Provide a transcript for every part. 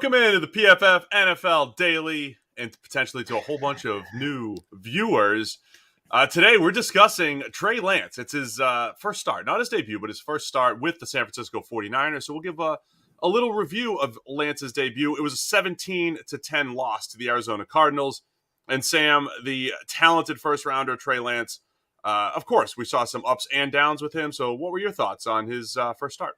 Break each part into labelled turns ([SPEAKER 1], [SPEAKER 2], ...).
[SPEAKER 1] Welcome into the PFF NFL Daily and potentially to a whole bunch of new viewers. Today we're discussing Trey Lance. It's his first start, not his debut, but his first start with the San Francisco 49ers. So we'll give a little review of Lance's debut. It was a 17-10 loss to the Arizona Cardinals. And Sam, the talented first rounder, Trey Lance, of course, we saw some ups and downs with him. So what were your thoughts on his first start?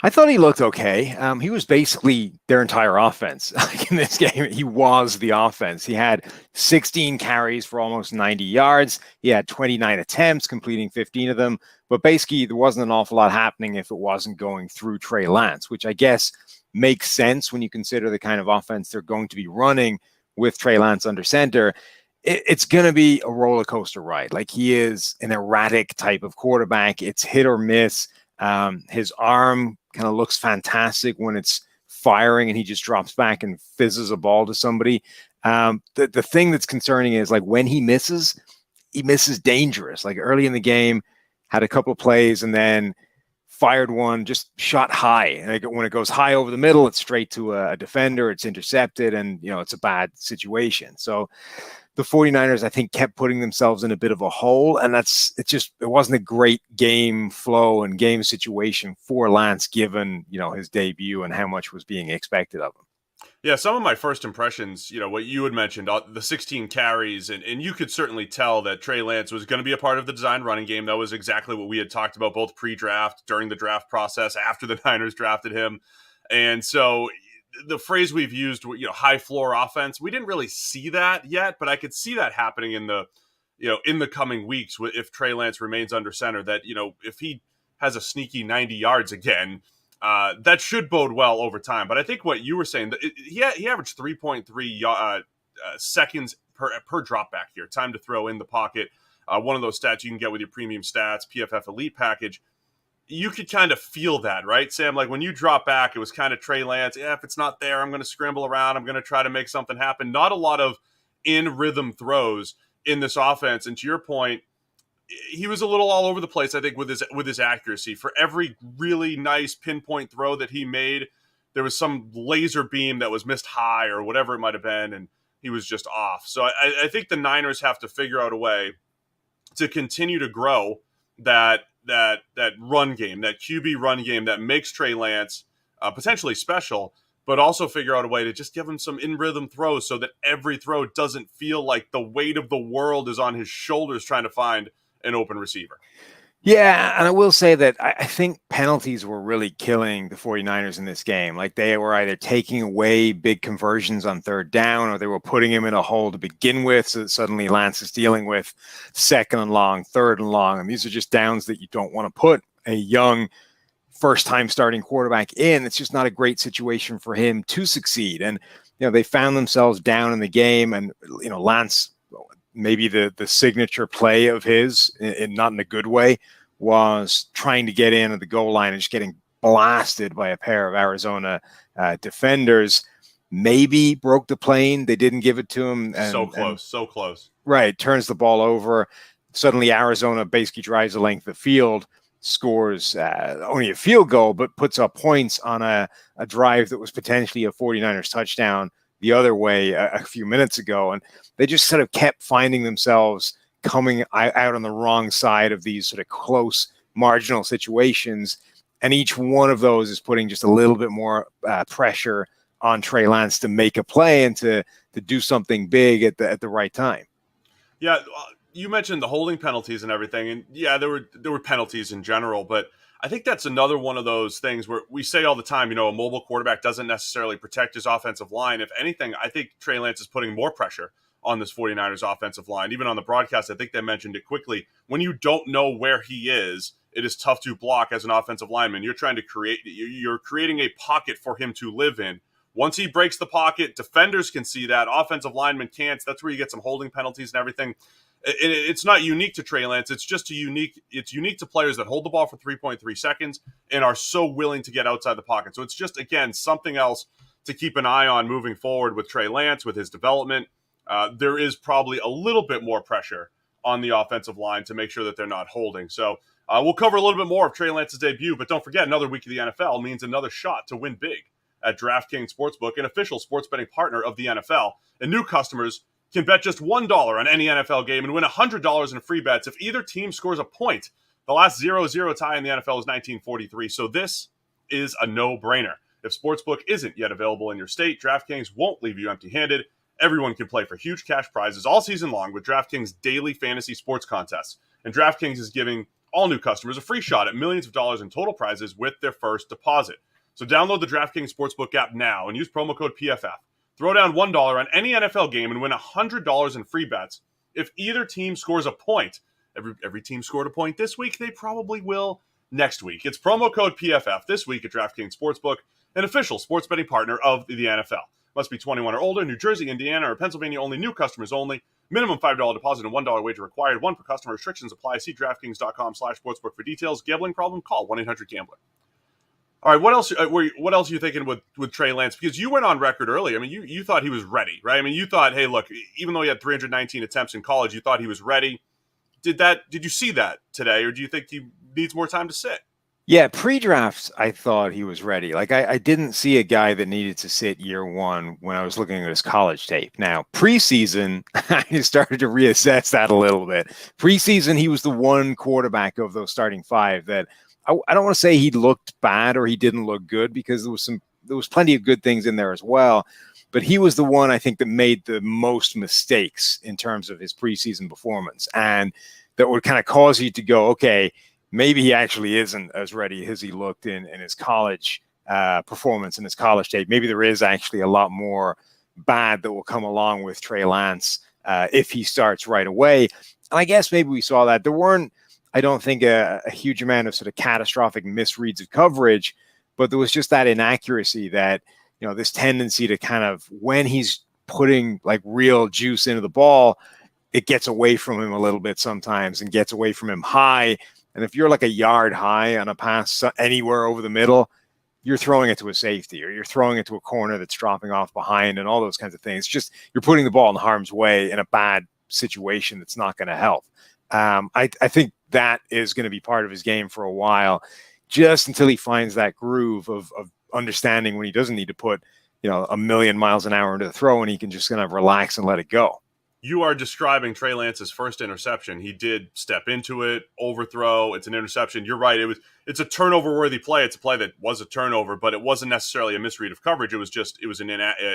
[SPEAKER 2] I thought he looked okay. He was basically their entire offense in this game. He was the offense. He had 16 carries for almost 90 yards. He had 29 attempts, completing 15 of them. But basically, there wasn't an awful lot happening if it wasn't going through Trey Lance, which I guess makes sense when you consider the kind of offense they're going to be running with Trey Lance under center. It's going to be a roller coaster ride. Like, he is an erratic type of quarterback. It's hit or miss. His arm kind of looks fantastic when it's firing and he just drops back and fizzes a ball to somebody. The thing that's concerning is, like, when he misses dangerous. Like, early in the game, had a couple of plays and then fired one, just shot high. And when it goes high over the middle, it's straight to a defender. It's intercepted and, it's a bad situation. So the 49ers, I think, kept putting themselves in a bit of a hole, and it wasn't a great game flow and game situation for Lance, given, his debut and how much was being expected of him.
[SPEAKER 1] Yeah, some of my first impressions, what you had mentioned, the 16 carries, and you could certainly tell that Trey Lance was going to be a part of the design running game. That was exactly what we had talked about both pre-draft, during the draft process, after the Niners drafted him. And so the phrase we've used, high floor offense, we didn't really see that yet, but I could see that happening in the coming weeks if Trey Lance remains under center, that, if he has a sneaky 90 yards again, that should bode well over time. But I think what you were saying, he averaged 3.3 seconds per drop back here, time to throw in the pocket. One of those stats you can get with your premium stats, PFF Elite package. You could kind of feel that, right, Sam? Like, when you drop back, it was kind of Trey Lance. Yeah, if it's not there, I'm going to scramble around. I'm going to try to make something happen. Not a lot of in-rhythm throws in this offense. And to your point, he was a little all over the place, I think, with his accuracy. For every really nice pinpoint throw that he made, there was some laser beam that was missed high or whatever it might have been, and he was just off. So I think the Niners have to figure out a way to continue to grow that run game, that QB run game that makes Trey Lance potentially special, but also figure out a way to just give him some in-rhythm throws so that every throw doesn't feel like the weight of the world is on his shoulders trying to find an open receiver.
[SPEAKER 2] Yeah, and I will say that I think penalties were really killing the 49ers in this game. Like, they were either taking away big conversions on third down, or they were putting him in a hole to begin with, so that suddenly Lance is dealing with second and long, third and long. And these are just downs that you don't want to put a young first-time starting quarterback in. It's just not a great situation for him to succeed. And, they found themselves down in the game, and, Lance, maybe the signature play of his, not in a good way, was trying to get in at the goal line and just getting blasted by a pair of Arizona defenders. Maybe broke the plane. They didn't give it to him.
[SPEAKER 1] So close.
[SPEAKER 2] Right. Turns the ball over. Suddenly Arizona basically drives the length of the field, scores only a field goal, but puts up points on a drive that was potentially a 49ers touchdown the other way a few minutes ago. And they just sort of kept finding themselves coming out on the wrong side of these sort of close marginal situations. And each one of those is putting just a little bit more pressure on Trey Lance to make a play and to do something big at the right time.
[SPEAKER 1] Yeah. You mentioned the holding penalties and everything. And yeah, there were penalties in general, but I think that's another one of those things where we say all the time, a mobile quarterback doesn't necessarily protect his offensive line. If anything, I think Trey Lance is putting more pressure on this 49ers offensive line. Even on the broadcast, I think they mentioned it quickly. When you don't know where he is, it is tough to block as an offensive lineman. You're creating a pocket for him to live in. Once he breaks the pocket, defenders can see that. Offensive linemen can't. That's where you get some holding penalties and everything. It's not unique to Trey Lance. It's just it's unique to players that hold the ball for 3.3 seconds and are so willing to get outside the pocket. So it's just, again, something else to keep an eye on moving forward with Trey Lance, with his development. There is probably a little bit more pressure on the offensive line to make sure that they're not holding. So we'll cover a little bit more of Trey Lance's debut, but don't forget, another week of the NFL means another shot to win big at DraftKings Sportsbook, an official sports betting partner of the NFL. And new customers can bet just $1 on any NFL game and win $100 in free bets if either team scores a point. The last 0-0 tie in the NFL was 1943, so this is a no-brainer. If Sportsbook isn't yet available in your state, DraftKings won't leave you empty-handed. Everyone can play for huge cash prizes all season long with DraftKings daily fantasy sports contests. And DraftKings is giving all new customers a free shot at millions of dollars in total prizes with their first deposit. So download the DraftKings Sportsbook app now and use promo code PFF. Throw down $1 on any NFL game and win $100 in free bets if either team scores a point. Every team scored a point this week. They probably will next week. It's promo code PFF this week at DraftKings Sportsbook, an official sports betting partner of the NFL. Must be 21 or older. New Jersey, Indiana, or Pennsylvania only. New customers only. Minimum $5 deposit and $1 wager required. One per customer. Restrictions apply. See DraftKings.com/sportsbook for details. Gambling problem? Call 1-800-GAMBLER. All right, what else are you thinking with Trey Lance? Because you went on record early. I mean, you thought he was ready, right? I mean, you thought, hey, look, even though he had 319 attempts in college, you thought he was ready. Did you see that today, or do you think he needs more time to sit?
[SPEAKER 2] Yeah, pre-drafts, I thought he was ready. Like, I didn't see a guy that needed to sit year one when I was looking at his college tape. Now, preseason, I started to reassess that a little bit. Preseason, he was the one quarterback of those starting five that I don't want to say he looked bad or he didn't look good, because there was plenty of good things in there as well. But he was the one, I think, that made the most mistakes in terms of his preseason performance, and that would kind of cause you to go, okay, maybe he actually isn't as ready as he looked in his college performance, in his college tape. Maybe there is actually a lot more bad that will come along with Trey Lance if he starts right away. And I guess maybe we saw that. There weren't, I don't think, a huge amount of sort of catastrophic misreads of coverage, but there was just that inaccuracy that, this tendency to kind of, when he's putting like real juice into the ball, it gets away from him a little bit sometimes and gets away from him high. And if you're like a yard high on a pass anywhere over the middle, you're throwing it to a safety, or you're throwing it to a corner that's dropping off behind, and all those kinds of things. Just, you're putting the ball in harm's way in a bad situation that's not going to help. I think that is going to be part of his game for a while, just until he finds that groove of understanding when he doesn't need to put, a million miles an hour into the throw, and he can just kind of relax and let it go.
[SPEAKER 1] You are describing Trey Lance's first interception. He did step into it, overthrow. It's an interception. You're right. It's a turnover-worthy play. It's a play that was a turnover, but it wasn't necessarily a misread of coverage. It was an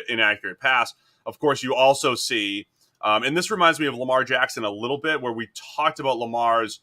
[SPEAKER 1] inaccurate pass. Of course, you also see, and this reminds me of Lamar Jackson a little bit, where we talked about Lamar's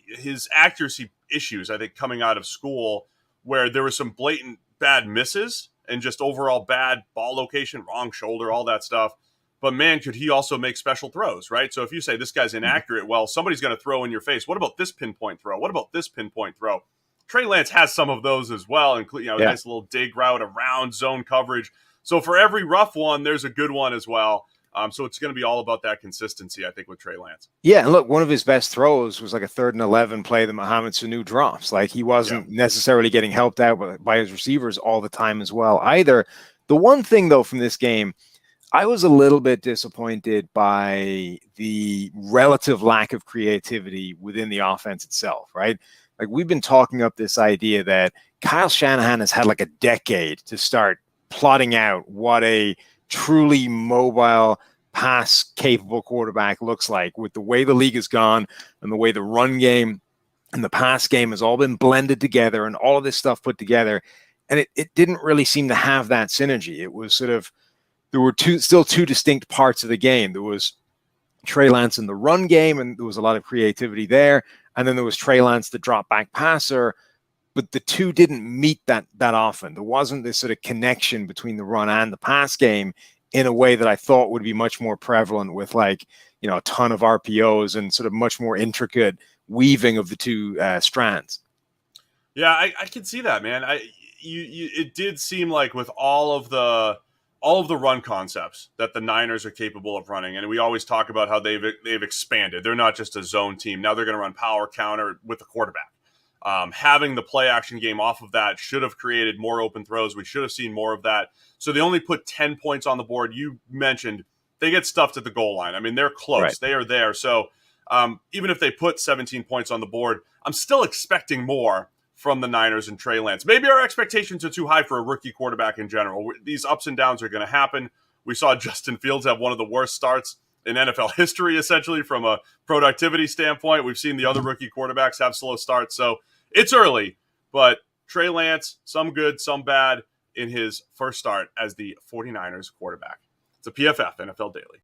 [SPEAKER 1] his accuracy issues, I think, coming out of school, where there were some blatant bad misses and just overall bad ball location, wrong shoulder, all that stuff. But man, could he also make special throws, right? So if you say this guy's inaccurate, well, somebody's going to throw in your face. What about this pinpoint throw? What about this pinpoint throw? Trey Lance has some of those as well, including a nice little dig route around zone coverage. So for every rough one, there's a good one as well. So it's going to be all about that consistency, I think, with Trey Lance.
[SPEAKER 2] Yeah, and look, one of his best throws was like a 3rd and 11 play that Mohamed Sanu drops. Like, he wasn't necessarily getting helped out by his receivers all the time as well either. The one thing, though, from this game, I was a little bit disappointed by the relative lack of creativity within the offense itself, right? Like, we've been talking up this idea that Kyle Shanahan has had like a decade to start plotting out what a truly mobile, pass-capable quarterback looks like, with the way the league has gone and the way the run game and the pass game has all been blended together and all of this stuff put together. And it didn't really seem to have that synergy. It was sort of, there were still two distinct parts of the game. There was Trey Lance in the run game, and there was a lot of creativity there. And then there was Trey Lance, the drop back passer, but the two didn't meet that often. There wasn't this sort of connection between the run and the pass game in a way that I thought would be much more prevalent with, like, a ton of RPOs and sort of much more intricate weaving of the two strands.
[SPEAKER 1] Yeah, I can see that, man. It did seem like with all of the run concepts that the Niners are capable of running, and we always talk about how they've expanded. They're not just a zone team. Now they're going to run power counter with the quarterback. Having the play action game off of that should have created more open throws. We should have seen more of that. So they only put 10 points on the board. You mentioned they get stuffed at the goal line. I mean, they're close. Right. They are there. So even if they put 17 points on the board, I'm still expecting more from the Niners and Trey Lance. Maybe our expectations are too high for a rookie quarterback in general. These ups and downs are going to happen. We saw Justin Fields have one of the worst starts in NFL history, essentially, from a productivity standpoint. We've seen the other rookie quarterbacks have slow starts. So it's early, but Trey Lance, some good, some bad in his first start as the 49ers quarterback. It's a PFF NFL Daily.